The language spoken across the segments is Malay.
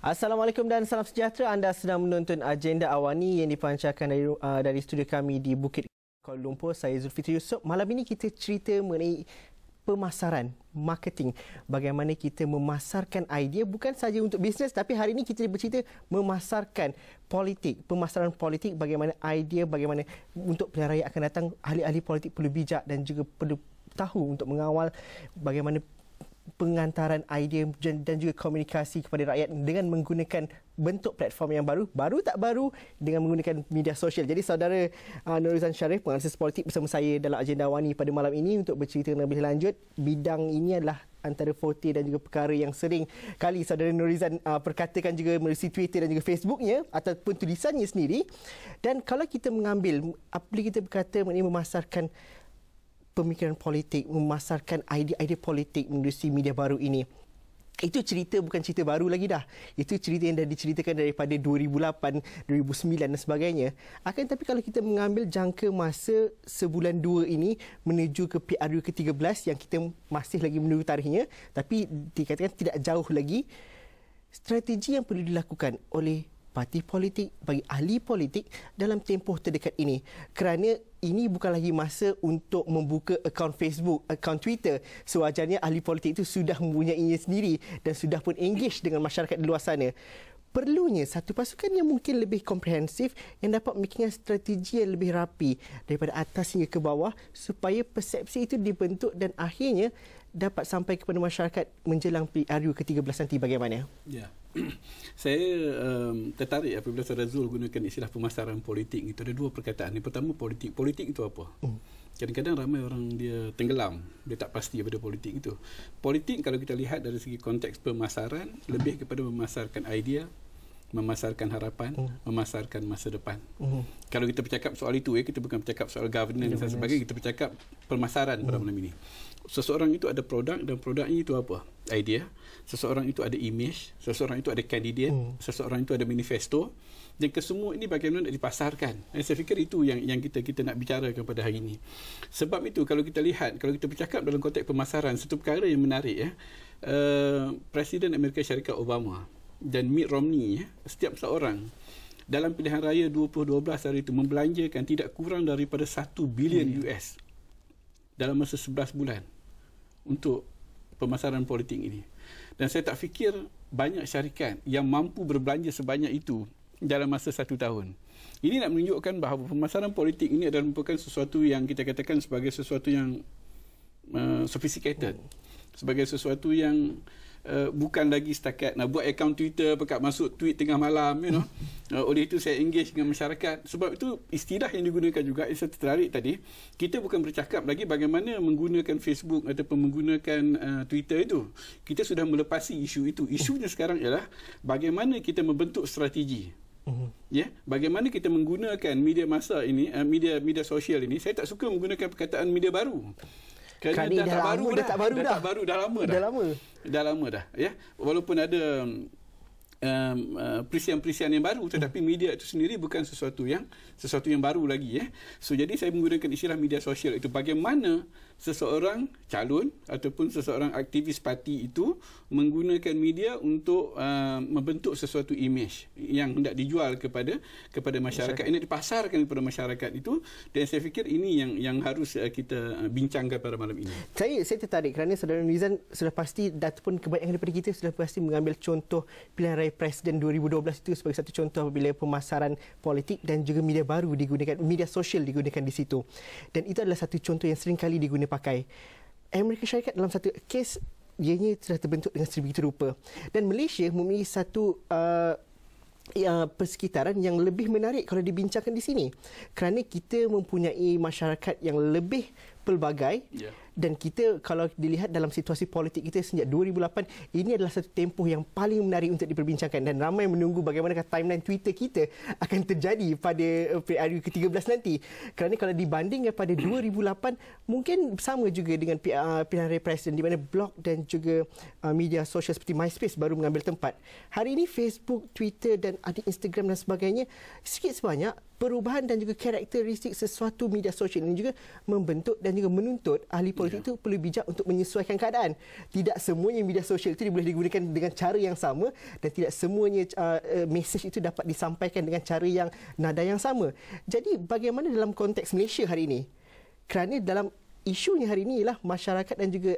Assalamualaikum dan salam sejahtera. Anda sedang menonton Agenda Awani yang dipancarkan dari studio kami di Bukit Kuala Lumpur. Saya Zulfitri Yusof. Malam ini kita cerita mengenai pemasaran, marketing. Bagaimana kita memasarkan idea bukan saja untuk bisnes, tapi hari ini kita bercerita memasarkan politik, pemasaran politik, bagaimana idea, bagaimana untuk pilihan raya akan datang, ahli-ahli politik perlu bijak dan juga perlu tahu untuk mengawal bagaimana pengantaran idea dan juga komunikasi kepada rakyat dengan menggunakan bentuk platform yang baru tak baru, dengan menggunakan media sosial. Jadi saudara Norizan Sharif, penganalisis politik bersama saya dalam Agenda Awani pada malam ini untuk bercerita lebih lanjut. Bidang ini adalah antara forte dan juga perkara yang sering kali saudara Norizan perkatakan juga melalui Twitter dan juga Facebooknya ataupun tulisannya sendiri. Dan kalau kita mengambil, apabila kita berkata mengenai memasarkan pemikiran politik, memasarkan idea-idea politik melalui media baru ini, itu cerita bukan cerita baru lagi dah. Itu cerita yang dah diceritakan daripada 2008, 2009 dan sebagainya. Akan tapi kalau kita mengambil jangka masa sebulan dua ini menuju ke PRU ke-13 yang kita masih lagi menunggu tarikhnya, tapi dikatakan tidak jauh lagi, strategi yang perlu dilakukan oleh parti politik, bagi ahli politik dalam tempoh terdekat ini. Kerana ini bukan lagi masa untuk membuka akaun Facebook, akaun Twitter. Sewajarnya ahli politik itu sudah mempunyainya sendiri dan sudah pun engage dengan masyarakat di luar sana. Perlunya satu pasukan yang mungkin lebih komprehensif yang dapat memikirkan strategi yang lebih rapi daripada atas hingga ke bawah supaya persepsi itu dibentuk dan akhirnya dapat sampai kepada masyarakat menjelang PRU ke-13 nanti. Bagaimana? Ya. Saya tertarik apabila Saudara Zul gunakan istilah pemasaran politik. Itu ada dua perkataan. Yang pertama, politik. Politik itu apa? Kadang-kadang ramai orang dia tenggelam, dia tak pasti pada politik itu. Politik kalau kita lihat dari segi konteks pemasaran, lebih kepada memasarkan idea, memasarkan harapan, memasarkan masa depan. Kalau kita bercakap soal itu, kita bukan bercakap soal governance dan sebagainya, kita bercakap pemasaran pada malam ini. Seseorang itu ada produk dan produknya itu apa? Idea. Seseorang itu ada image, seseorang itu ada kandidat, seseorang itu ada manifesto. Dan kesemua ini bagaimana nak dipasarkan. Dan saya fikir itu yang kita nak bicarakan pada hari ini. Sebab itu kalau kita lihat, kalau kita bercakap dalam konteks pemasaran, satu perkara yang menarik, Presiden Amerika Syarikat Obama dan Mitt Romney, setiap seorang dalam pilihan raya 2012 hari itu membelanjakan tidak kurang daripada 1 bilion US dalam masa 11 bulan untuk pemasaran politik ini. Dan saya tak fikir banyak syarikat yang mampu berbelanja sebanyak itu dalam masa 1 tahun. Ini nak menunjukkan bahawa pemasaran politik ini adalah merupakan sesuatu yang kita katakan sebagai sesuatu yang sophisticated, sebagai sesuatu yang bukan lagi setakat nak buat akaun Twitter, pekat masuk tweet tengah malam, oleh itu saya engage dengan masyarakat. Sebab itu istilah yang digunakan juga, saya tertarik tadi, kita bukan bercakap lagi bagaimana menggunakan Facebook ataupun menggunakan Twitter itu. Kita sudah melepasi isu itu. Isunya sekarang ialah bagaimana kita membentuk strategi. Bagaimana kita menggunakan media masa ini, media sosial ini. Saya tak suka menggunakan perkataan media baru. Kerana dah lama dah. Ya. Walaupun ada perisian-perisian yang baru, tetapi media itu sendiri bukan sesuatu yang baru lagi. So jadi saya menggunakan istilah media sosial itu. Bagaimana seseorang calon ataupun seseorang aktivis parti itu menggunakan media untuk membentuk sesuatu image yang hendak dijual kepada masyarakat, ini dipasarkan kepada masyarakat itu. Dan saya fikir ini yang harus kita bincangkan pada malam ini. Saya tertarik kerana saudara Nizam sudah pasti ataupun kebanyakan daripada kita sudah pasti mengambil contoh pilihan raya Presiden 2012 itu sebagai satu contoh bila pemasaran politik dan juga media baru digunakan, media sosial digunakan di situ. Dan itu adalah satu contoh yang sering kali digunakan pakai. Amerika Syarikat dalam satu kes ianya telah terbentuk dengan sedemikian rupa. Dan Malaysia memiliki satu persekitaran yang lebih menarik kalau dibincangkan di sini. Kerana kita mempunyai masyarakat yang lebih pelbagai dan kita kalau dilihat dalam situasi politik kita sejak 2008, ini adalah satu tempoh yang paling menarik untuk diperbincangkan dan ramai menunggu bagaimana timeline Twitter kita akan terjadi pada PRU ke-13 nanti. Kerana kalau dibandingkan pada 2008, mungkin sama juga dengan pilihan raya Presiden di mana blog dan juga media sosial seperti MySpace baru mengambil tempat. Hari ini Facebook, Twitter dan ada Instagram dan sebagainya sikit sebanyak perubahan dan juga karakteristik sesuatu media sosial ini juga membentuk dan juga menuntut ahli politik itu perlu bijak untuk menyesuaikan keadaan. Tidak semuanya media sosial itu boleh digunakan dengan cara yang sama dan tidak semuanya mesej itu dapat disampaikan dengan cara yang nada yang sama. Jadi bagaimana dalam konteks Malaysia hari ini? Kerana dalam isunya hari ini ialah masyarakat dan juga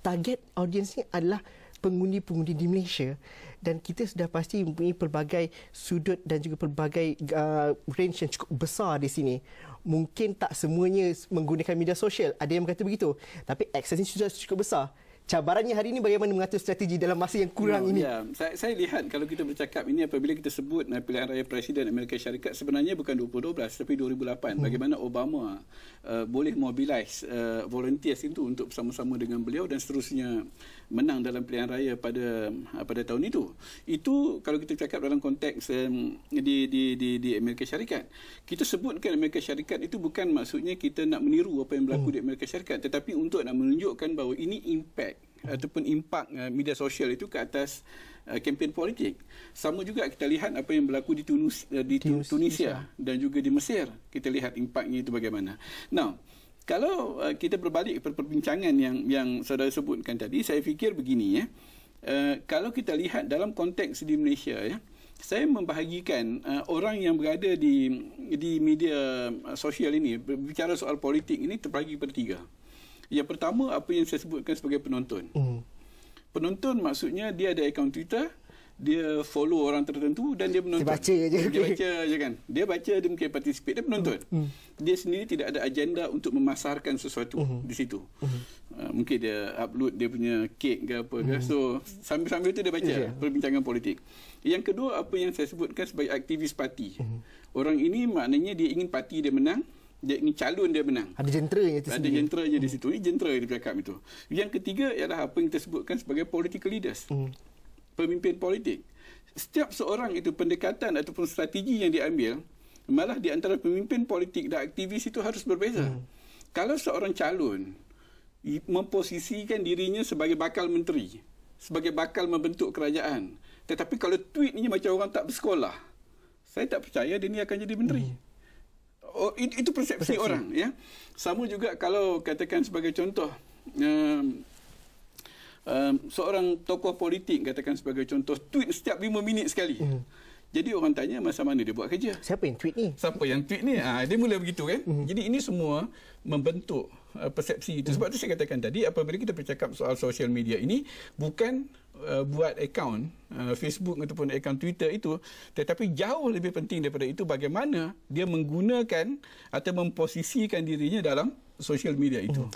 target audiensnya adalah pengundi-pengundi di Malaysia, dan kita sudah pasti mempunyai pelbagai sudut dan juga pelbagai range yang cukup besar di sini. Mungkin tak semuanya menggunakan media sosial, ada yang berkata begitu, tapi aksesnya sudah cukup besar. Cabarannya hari ini bagaimana mengatur strategi dalam masa yang kurang ini? Ya, saya lihat kalau kita bercakap ini apabila kita sebut pilihan raya Presiden Amerika Syarikat sebenarnya bukan 2012 tapi 2008. Bagaimana Obama boleh mobilize volunteers itu untuk bersama-sama dengan beliau dan seterusnya menang dalam pilihan raya pada tahun itu. Itu kalau kita cakap dalam konteks di Amerika Syarikat. Kita sebutkan Amerika Syarikat itu bukan maksudnya kita nak meniru apa yang berlaku di Amerika Syarikat, tetapi untuk nak menunjukkan bahawa ini impact ataupun impak media sosial itu ke atas kempen politik. Sama juga kita lihat apa yang berlaku di Tunisia dan juga di Mesir. Kita lihat impaknya itu bagaimana. Now, kalau kita berbalik kepada perbincangan yang saudara sebutkan tadi, saya fikir begini ya. Kalau kita lihat dalam konteks di Malaysia ya, saya membahagikan orang yang berada di media sosial ini berbicara soal politik ini terbagi kepada 3. Yang pertama, apa yang saya sebutkan sebagai penonton. Penonton maksudnya dia ada akaun Twitter, dia follow orang tertentu dan dia menonton. Dia baca je kan. Dia baca, dia mungkin participate, dia penonton. Dia sendiri tidak ada agenda untuk memasarkan sesuatu di situ. Mungkin dia upload dia punya kek ke apa ke. So, sambil-sambil itu dia baca perbincangan politik. Yang kedua, apa yang saya sebutkan sebagai aktivis parti. Orang ini maknanya dia ingin parti dia menang, dia ingin calon dia menang. Ada jenteranya itu. Ada jenteranya di situ. Ini jentera yang dia cakap itu. Yang ketiga ialah apa yang kita sebutkan sebagai political leaders. Pemimpin politik. Setiap seorang itu pendekatan ataupun strategi yang diambil, malah di antara pemimpin politik dan aktivis itu harus berbeza. Kalau seorang calon memposisikan dirinya sebagai bakal menteri, sebagai bakal membentuk kerajaan, tetapi kalau tweetnya macam orang tak bersekolah, saya tak percaya dia ni akan jadi menteri. Itu persepsi orang ya. Sama juga kalau katakan sebagai contoh seorang tokoh politik, katakan sebagai contoh, tweet setiap 5 minit sekali. Jadi orang tanya masa mana dia buat kerja. Siapa yang tweet ni? Siapa yang tweet ni? Dia mula begitu kan. Jadi ini semua membentuk persepsi itu. Sebab tu saya katakan tadi, apabila kita bercakap soal social media ini, bukan buat akaun Facebook ataupun akaun Twitter itu, tetapi jauh lebih penting daripada itu bagaimana dia menggunakan atau memposisikan dirinya dalam social media itu.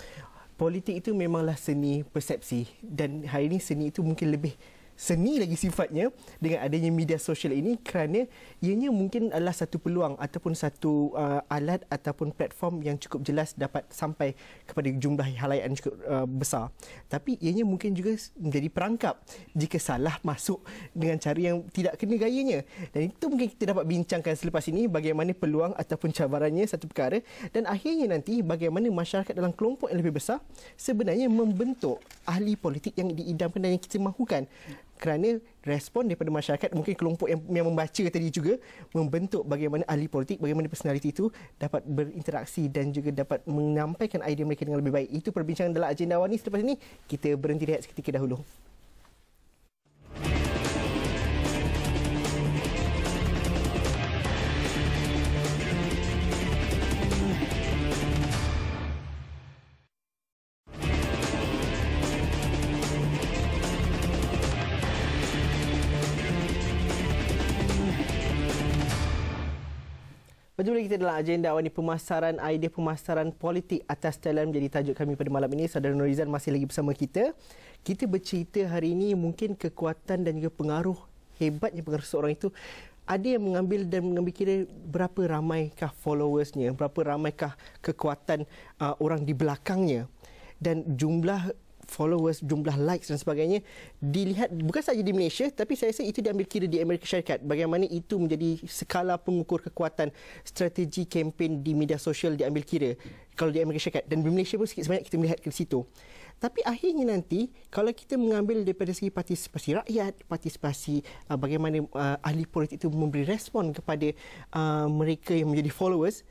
Politik itu memanglah seni persepsi, dan hari ini seni itu mungkin lebih seni lagi sifatnya dengan adanya media sosial ini, kerana ianya mungkin adalah satu peluang ataupun satu alat ataupun platform yang cukup jelas dapat sampai kepada jumlah halayak yang cukup besar. Tapi ianya mungkin juga menjadi perangkap jika salah masuk dengan cara yang tidak kena gayanya. Dan itu mungkin kita dapat bincangkan selepas ini, bagaimana peluang ataupun cabarannya satu perkara, dan akhirnya nanti bagaimana masyarakat dalam kelompok yang lebih besar sebenarnya membentuk ahli politik yang diidamkan dan yang kita mahukan. Kerana respon daripada masyarakat, mungkin kelompok yang membaca tadi juga membentuk bagaimana ahli politik, bagaimana personaliti itu dapat berinteraksi dan juga dapat menyampaikan idea mereka dengan lebih baik. Itu perbincangan dalam agenda awal ini. Selepas ini kita berhenti rehat seketika dahulu. Berjumpa kita dalam agenda awal ini, pemasaran idea pemasaran politik atas talian menjadi tajuk kami pada malam ini. Saudara Norizan masih lagi bersama kita. Kita bercerita hari ini mungkin kekuatan dan juga pengaruh, hebatnya pengaruh seorang itu. Ada yang mengambil kira berapa ramaikah followersnya, berapa ramaikah kekuatan orang di belakangnya, dan jumlah followers, jumlah likes dan sebagainya dilihat bukan sahaja di Malaysia, tapi saya rasa itu diambil kira di Amerika Syarikat. Bagaimana itu menjadi skala pengukur kekuatan strategi kempen di media sosial diambil kira. kalau di Amerika Syarikat, dan di Malaysia pun sikit sebanyak kita melihat ke situ. Tapi akhirnya nanti kalau kita mengambil daripada segi partisipasi rakyat, partisipasi bagaimana ahli politik itu memberi respon kepada mereka yang menjadi followers,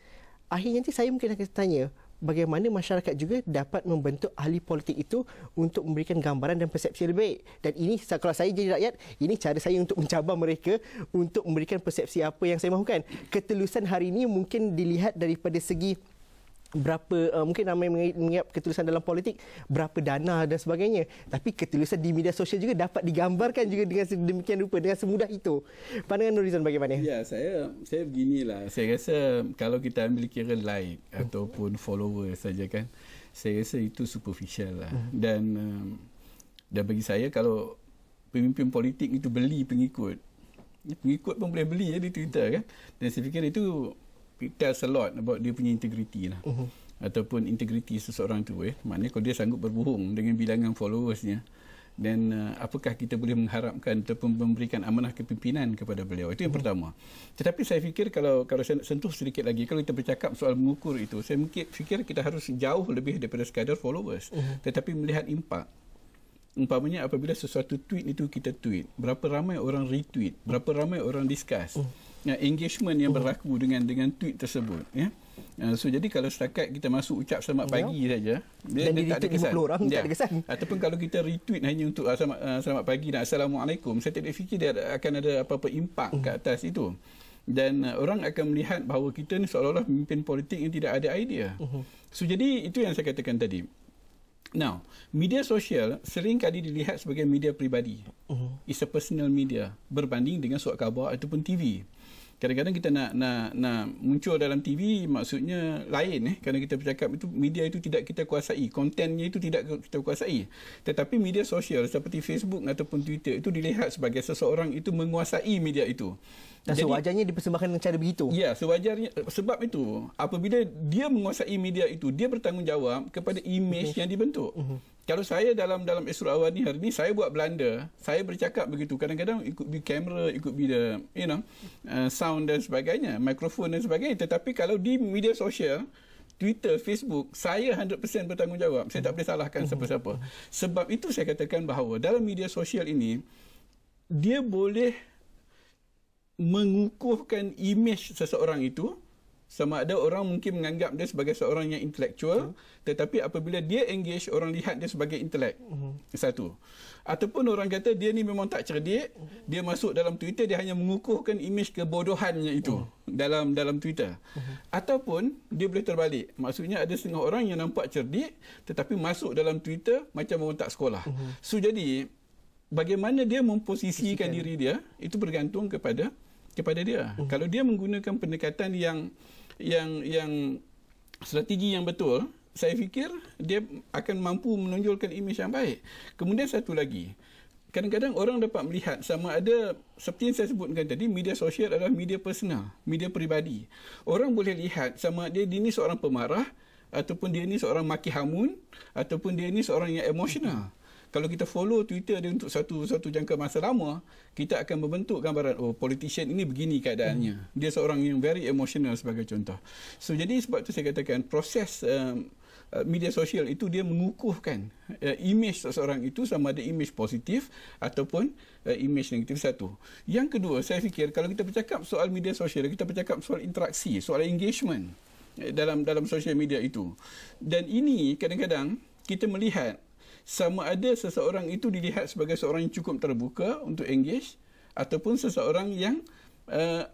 akhirnya nanti saya mungkin akan tanya bagaimana masyarakat juga dapat membentuk ahli politik itu untuk memberikan gambaran dan persepsi yang lebih baik. Dan ini kalau saya jadi rakyat, ini cara saya untuk mencabar mereka untuk memberikan persepsi apa yang saya mahukan. Ketulusan hari ini mungkin dilihat daripada segi berapa, mungkin ramai mengingat ketulusan dalam politik, berapa dana dan sebagainya. Tapi ketulusan di media sosial juga dapat digambarkan juga dengan sedemikian rupa, dengan semudah itu. Pandangan Nurizon bagaimana? Ya, saya beginilah. Saya rasa kalau kita ambil kira like ataupun follower saja kan, saya rasa itu superficial lah. Dan bagi saya, kalau pemimpin politik itu beli pengikut pun boleh beli di Twitter kan. Dan saya fikir itu it tells a lot about dia punya integriti lah. Ataupun integriti seseorang tu. Maknanya kalau dia sanggup berbohong dengan bilangan followersnya, dan apakah kita boleh mengharapkan ataupun memberikan amanah kepimpinan kepada beliau. Itu yang pertama. Tetapi saya fikir kalau saya sentuh sedikit lagi, kalau kita bercakap soal mengukur itu, saya fikir kita harus jauh lebih daripada sekadar followers. Tetapi melihat impak. Umpamanya apabila sesuatu tweet itu kita tweet, berapa ramai orang retweet, berapa ramai orang discuss, engagement yang berlaku dengan tweet tersebut. So jadi kalau setakat kita masuk ucap selamat pagi saja, dia tak ada kesan. Tak ada kesan. Ataupun kalau kita retweet hanya untuk selamat pagi dan assalamualaikum, saya tidak fikir dia akan ada apa-apa impak ke atas itu. Dan orang akan melihat bahawa kita ni seolah-olah pemimpin politik yang tidak ada idea. So jadi itu yang saya katakan tadi. Now, media sosial sering kali dilihat sebagai media peribadi. It's a personal media berbanding dengan surat khabar ataupun TV. Kadang-kadang kita nak muncul dalam TV, maksudnya lain kerana kita bercakap itu media itu tidak kita kuasai, kontennya itu tidak kita kuasai. Tetapi media sosial seperti Facebook ataupun Twitter itu dilihat sebagai seseorang itu menguasai media itu. Dan sewajarnya dipersembahkan dengan cara begitu. Ya, sewajarnya. Sebab itu, apabila dia menguasai media itu, dia bertanggungjawab kepada imej yang dibentuk. Kalau saya dalam Esru Awani hari ini, saya buat blunder, saya bercakap begitu. Kadang-kadang ikut di kamera, ikut di sound dan sebagainya, mikrofon dan sebagainya. Tetapi kalau di media sosial, Twitter, Facebook, saya 100% bertanggungjawab. Saya tak boleh salahkan siapa-siapa. Sebab itu saya katakan bahawa dalam media sosial ini, dia boleh mengukuhkan imej seseorang itu, sama ada orang mungkin menganggap dia sebagai seorang yang intelektual, tetapi apabila dia engage, orang lihat dia sebagai intelek. Satu. Ataupun orang kata dia ni memang tak cerdik, dia masuk dalam Twitter, dia hanya mengukuhkan imej kebodohannya itu dalam Twitter. Ataupun dia boleh terbalik. Maksudnya ada setengah orang yang nampak cerdik, tetapi masuk dalam Twitter macam orang tak sekolah. So jadi, bagaimana dia memposisikan diri dia, itu bergantung kepada dia. Kalau dia menggunakan pendekatan yang strategi yang betul, saya fikir dia akan mampu menonjolkan imej yang baik. Kemudian satu lagi, kadang-kadang orang dapat melihat sama ada, seperti yang saya sebutkan tadi, media sosial adalah media personal, media peribadi. Orang boleh lihat sama dia ni seorang pemarah, ataupun dia ni seorang maki hamun, ataupun dia ni seorang yang emosional. Kalau kita follow Twitter dia untuk satu jangka masa lama, kita akan membentuk gambaran, oh, politician ini begini keadaannya. Dia seorang yang very emotional sebagai contoh. So jadi sebab tu saya katakan proses media sosial itu dia mengukuhkan imej seseorang itu, sama ada imej positif ataupun imej negatif. Satu. Yang kedua, saya fikir kalau kita bercakap soal media sosial, kita bercakap soal interaksi, soal engagement dalam sosial media itu. Dan ini kadang-kadang kita melihat sama ada seseorang itu dilihat sebagai seorang yang cukup terbuka untuk engage, ataupun seseorang yang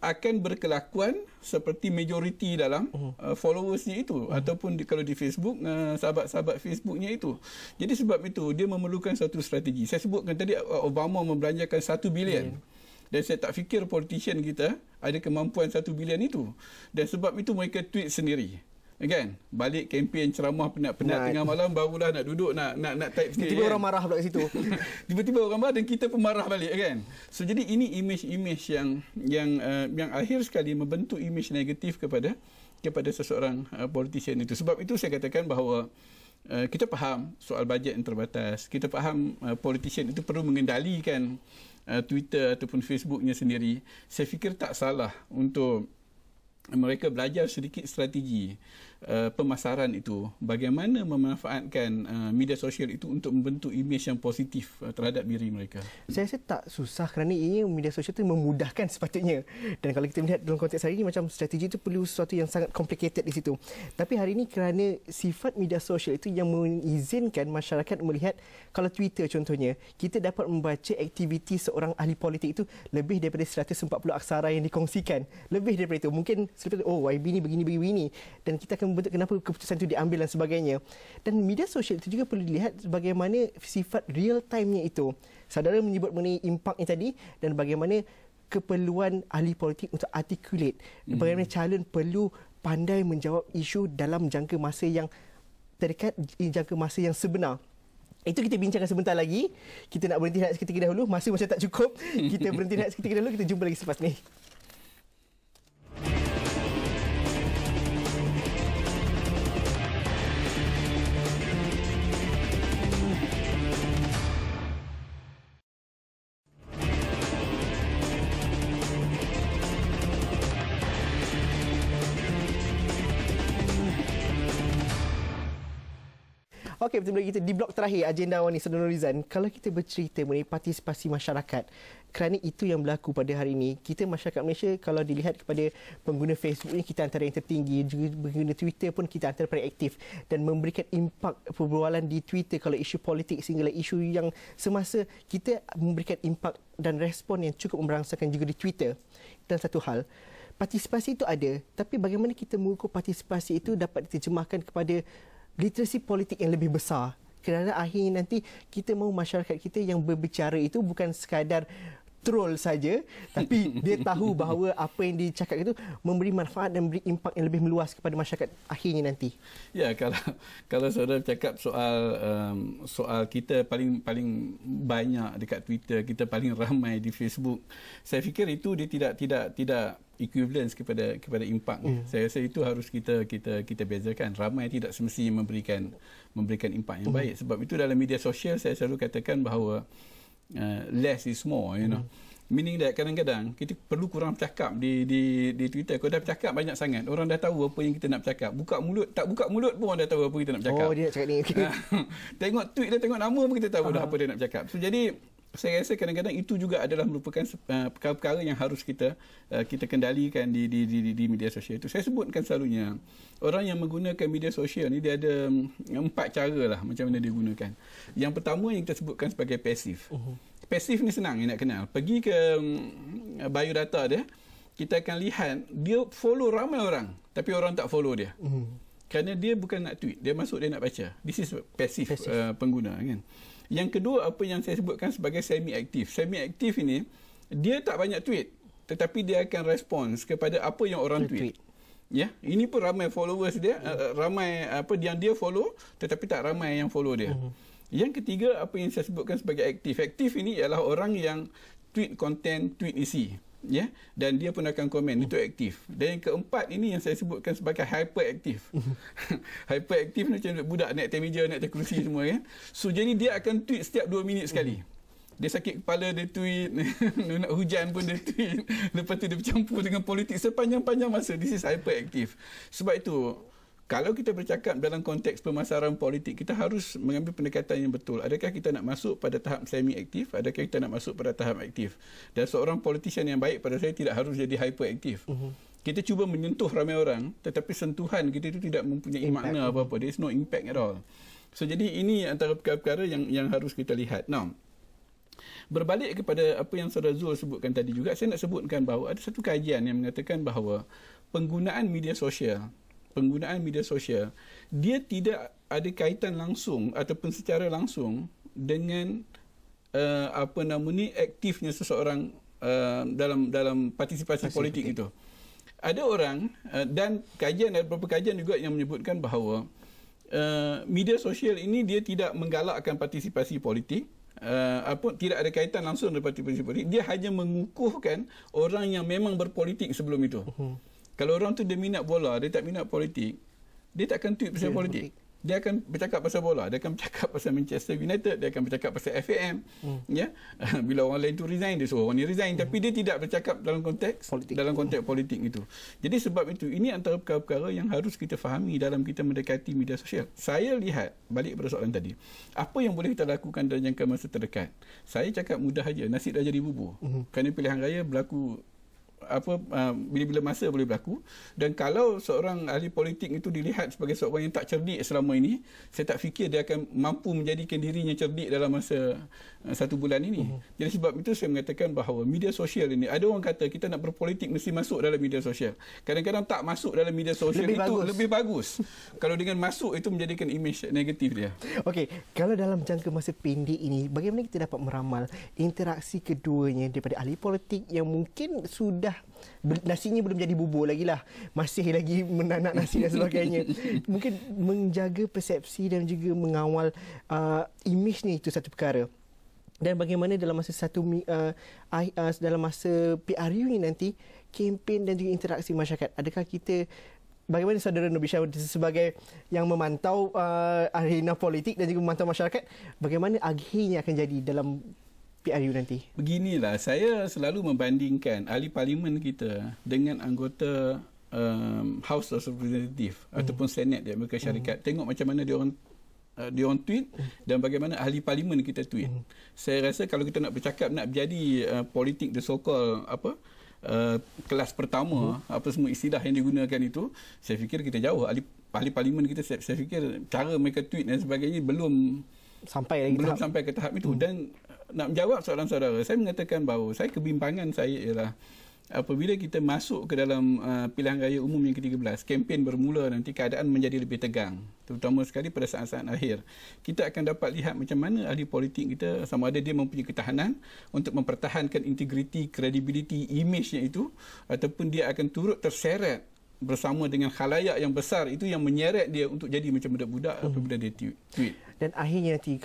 akan berkelakuan seperti majoriti dalam followersnya itu, ataupun kalau di Facebook, sahabat-sahabat Facebooknya itu. Jadi sebab itu dia memerlukan satu strategi. Saya sebutkan tadi Obama membelanjakan 1 bilion. Dan saya tak fikir politician kita ada kemampuan 1 bilion itu. Dan sebab itu mereka tweet sendiri. Kan? Balik kempen ceramah penat-penat tengah malam, barulah nak duduk nak type sikit. Tiba-tiba orang marah pula kat situ. Tiba-tiba orang marah dan kita pun marah balik, kan? So jadi ini imej-imej yang akhir sekali membentuk imej negatif kepada seseorang politician itu. Sebab itu saya katakan bahawa kita faham soal bajet yang terbatas. Kita faham politician itu perlu mengendalikan Twitter ataupun Facebooknya sendiri. Saya fikir tak salah untuk mereka belajar sedikit strategi pemasaran itu, bagaimana memanfaatkan media sosial itu untuk membentuk imej yang positif terhadap diri mereka. Saya rasa tak susah kerana ini media sosial itu memudahkan sepatutnya. Dan kalau kita melihat dalam konteks hari ini, macam strategi itu perlu sesuatu yang sangat complicated di situ. Tapi hari ini kerana sifat media sosial itu yang mengizinkan masyarakat melihat, kalau Twitter contohnya, kita dapat membaca aktiviti seorang ahli politik itu lebih daripada 140 aksara yang dikongsikan. Lebih daripada itu. Mungkin selepas itu, YB ni begini. Dan kita akan membentuk kenapa keputusan itu diambil dan sebagainya. Dan media sosial itu juga perlu dilihat bagaimana sifat real time-nya itu. Saudara menyebut mengenai impact tadi dan bagaimana keperluan ahli politik untuk articulate. Bagaimana calon perlu pandai menjawab isu dalam jangka masa yang terdekat, jangka masa yang sebenar. Itu kita bincangkan sebentar lagi. Kita nak berhenti rehat seketika dahulu. Masa macam tak cukup. Kita berhenti rehat seketika dahulu. Kita jumpa lagi selepas ni. Okey, betul kita di blok terakhir agenda awal ni, Saudara Nurrizan. Kalau kita bercerita mengenai partisipasi masyarakat, kerana itu yang berlaku pada hari ini, kita masyarakat Malaysia kalau dilihat kepada pengguna Facebook ni, kita antara yang tertinggi, juga pengguna Twitter pun kita antara paling aktif dan memberikan impak perbualan di Twitter kalau isu politik sehinggalah isu yang semasa, kita memberikan impak dan respon yang cukup memberangsakan juga di Twitter. Dan satu hal, partisipasi itu ada, tapi bagaimana kita mengukur partisipasi itu dapat diterjemahkan kepada literasi politik yang lebih besar. Kerana akhirnya nanti kita mahu masyarakat kita yang berbicara itu bukan sekadar troll saja, tapi dia tahu bahawa apa yang dicakap itu memberi manfaat dan memberi impak yang lebih meluas kepada masyarakat akhirnya nanti. Ya, kalau saudara cakap soal kita paling banyak dekat Twitter, kita paling ramai di Facebook, saya fikir itu dia tidak equivalence kepada impak. Saya rasa itu harus kita bezakan. Ramai tidak semestinya memberikan impak yang baik. Sebab itu dalam media sosial saya selalu katakan bahawa less is more, you know. Meaning that kadang-kadang kita perlu kurang bercakap di Twitter. Kalau dah bercakap banyak sangat, orang dah tahu apa yang kita nak bercakap. Tak buka mulut pun orang dah tahu apa kita nak bercakap. Oh, dia nak cakap ni. Okay. Tengok tweet dia, tengok nama pun kita tahu dah apa dia nak bercakap. So jadi saya rasa kadang-kadang itu juga adalah merupakan perkara-perkara yang harus kita kendalikan di media sosial itu. Saya sebutkan selalunya, orang yang menggunakan media sosial ni dia ada 4 cara lah macam mana dia gunakan. Yang pertama yang kita sebutkan sebagai pasif. Pasif ni senang nak kenal. Pergi ke biodata dia, kita akan lihat dia follow ramai orang, tapi orang tak follow dia. Kerana dia bukan nak tweet, dia masuk dia nak baca. This is pasif. Pengguna kan. Yang kedua, apa yang saya sebutkan sebagai semi-aktif. Semi-aktif ini, dia tak banyak tweet, tetapi dia akan respons kepada apa yang orang tweet. Ya, ini pun ramai followers dia, ramai apa yang dia follow, tetapi tak ramai yang follow dia. Yang ketiga, apa yang saya sebutkan sebagai aktif. Aktif ini ialah orang yang tweet konten, tweet isi. Ya, dan dia pun akan komen, itu aktif. Dan yang keempat ini yang saya sebutkan sebagai hyperaktif. Hyperaktif macam budak naik atas meja, naik atas kerusi semua kan. So jadi dia akan tweet setiap 2 minit sekali. Dia sakit kepala dia tweet, nak hujan pun dia tweet. Lepas tu dia bercampur dengan politik sepanjang-panjang masa. This is hyperaktif. Sebab itu, kalau kita bercakap dalam konteks pemasaran politik, kita harus mengambil pendekatan yang betul. Adakah kita nak masuk pada tahap semi-aktif? Adakah kita nak masuk pada tahap aktif? Dan seorang politician yang baik pada saya tidak harus jadi hyperaktif. Kita cuba menyentuh ramai orang, tetapi sentuhan kita itu tidak mempunyai makna apa-apa. There is no impact at all. So, jadi ini antara perkara-perkara yang harus kita lihat. Now, berbalik kepada apa yang Saudara Zul sebutkan tadi juga, saya nak sebutkan bahawa ada satu kajian yang mengatakan bahawa penggunaan media sosial dia tidak ada kaitan langsung ataupun secara langsung dengan aktifnya seseorang dalam partisipasi politik itu. Ada orang dan ada beberapa kajian juga yang menyebutkan bahawa media sosial ini dia tidak menggalakkan partisipasi politik. Tidak ada kaitan langsung dengan partisipasi politik. Dia hanya mengukuhkan orang yang memang berpolitik sebelum itu. Kalau orang tu dia minat bola, dia tak minat politik, dia tak akan tweet pasal politik. dia akan bercakap pasal bola, dia akan bercakap pasal Manchester United, dia akan bercakap pasal FAM. Ya. Bila orang lain tu resign, dia suruh orang ni resign, tapi dia tidak bercakap dalam konteks politik itu. Jadi sebab itu, ini antara perkara-perkara yang harus kita fahami dalam kita mendekati media sosial. Saya lihat, balik pada soalan tadi, apa yang boleh kita lakukan dalam jangka masa terdekat? Saya cakap mudah aja, nasi dah jadi bubur. Kerana pilihan raya berlaku bila-bila masa boleh berlaku, dan kalau seorang ahli politik itu dilihat sebagai seorang yang tak cerdik selama ini, saya tak fikir dia akan mampu menjadikan dirinya cerdik dalam masa 1 bulan ini. Jadi sebab itu saya mengatakan bahawa media sosial ini, ada orang kata kita nak berpolitik mesti masuk dalam media sosial. Kadang-kadang tak masuk dalam media sosial lebih bagus. Kalau dengan masuk itu menjadikan image negatif dia. Okey, kalau dalam jangka masa pendek ini, bagaimana kita dapat meramal interaksi keduanya daripada ahli politik yang mungkin sudah nasinya belum jadi bubur lagi lah, masih lagi menanak nasi dan sebagainya, mungkin menjaga persepsi dan juga mengawal image ni, itu satu perkara. Dan bagaimana dalam masa dalam masa PRU ni nanti, kempen dan juga interaksi masyarakat, adakah kita, bagaimana saudara Nobisha sebagai yang memantau arena politik dan juga memantau masyarakat, bagaimana akhirnya akan jadi dalam PRU nanti? Beginilah, saya selalu membandingkan ahli parlimen kita dengan anggota House of Representatives ataupun Senate di Amerika Syarikat. Tengok macam mana dia orang tweet dan bagaimana ahli parlimen kita tweet. Saya rasa kalau kita nak bercakap, nak jadi politik the so-called kelas pertama, apa semua istilah yang digunakan itu, saya fikir kita jauh. Ahli parlimen kita, saya fikir cara mereka tweet dan sebagainya belum sampai ke tahap itu. Dan nak menjawab soalan saudara, saya mengatakan bahawa kebimbangan saya ialah apabila kita masuk ke dalam pilihan raya umum yang ke-13, kempen bermula, nanti keadaan menjadi lebih tegang, terutama sekali pada saat-saat akhir. Kita akan dapat lihat macam mana ahli politik kita, sama ada dia mempunyai ketahanan untuk mempertahankan integriti, kredibiliti, image-nya itu, ataupun dia akan turut terseret bersama dengan khalayak yang besar itu yang menyeret dia untuk jadi macam budak-budak apabila dia tweet. Dan akhirnya nanti,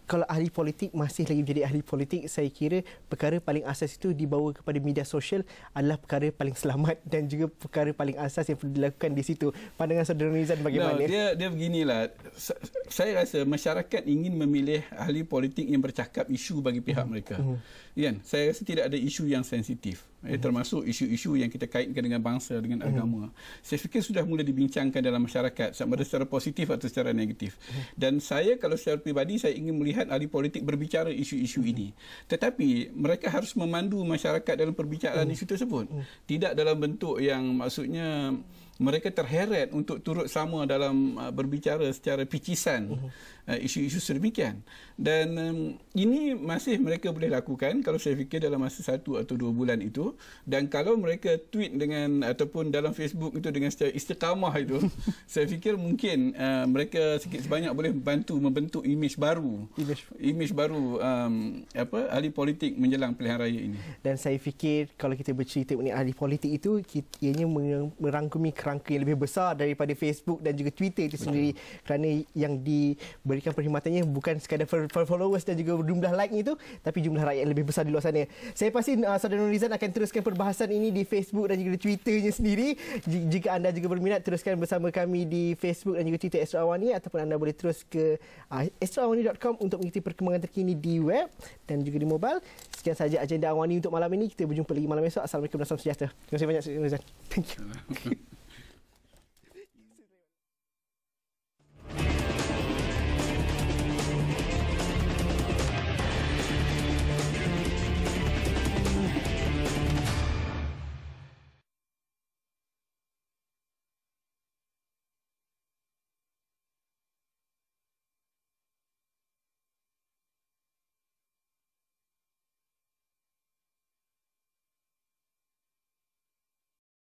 kalau ahli politik masih lagi menjadi ahli politik, saya kira perkara paling asas itu dibawa kepada media sosial adalah perkara paling selamat dan juga perkara paling asas yang perlu dilakukan di situ. Pandangan saudara Nizam bagaimana? Dia beginilah. Saya rasa masyarakat ingin memilih ahli politik yang bercakap isu bagi pihak mereka. Kan? Saya rasa tidak ada isu yang sensitif. Termasuk isu-isu yang kita kaitkan dengan bangsa, dengan agama. Saya fikir sudah mula dibincangkan dalam masyarakat, sama ada secara positif atau secara negatif. Dan saya, kalau secara pribadi, saya ingin melihat ahli politik berbicara isu-isu ini. Tetapi mereka harus memandu masyarakat dalam perbicaraan isu tersebut. Tidak dalam bentuk yang maksudnya mereka terheret untuk turut sama dalam berbicara secara picisan isu-isu sedemikian. Dan ini masih mereka boleh lakukan kalau saya fikir dalam masa 1 atau 2 bulan itu. Dan kalau mereka tweet dengan ataupun dalam Facebook itu dengan secara istiqamah itu, saya fikir mungkin mereka sikit sebanyak boleh membentuk image baru ahli politik menjelang pilihan raya ini. Dan saya fikir kalau kita bercerita mengenai ahli politik itu, ianya merangkumi kerangka yang lebih besar daripada Facebook dan juga Twitter itu sendiri. Kerana yang diberikan perkhidmatannya bukan sekadar followers dan juga jumlah like itu, tapi jumlah rakyat yang lebih besar di luar sana. Saya pasti saudara Nurrizan akan teruskan perbahasan ini di Facebook dan juga Twitternya sendiri. Jika anda juga berminat, teruskan bersama kami di Facebook dan juga Twitter Astro Awani, ataupun anda boleh terus ke astroawani.com untuk mengikuti perkembangan terkini di web dan juga di mobile. Sekian sahaja agenda Awani untuk malam ini. Kita berjumpa lagi malam esok. Assalamualaikum dan salam sejahtera. Terima kasih banyak, Nurrizan. Thank you.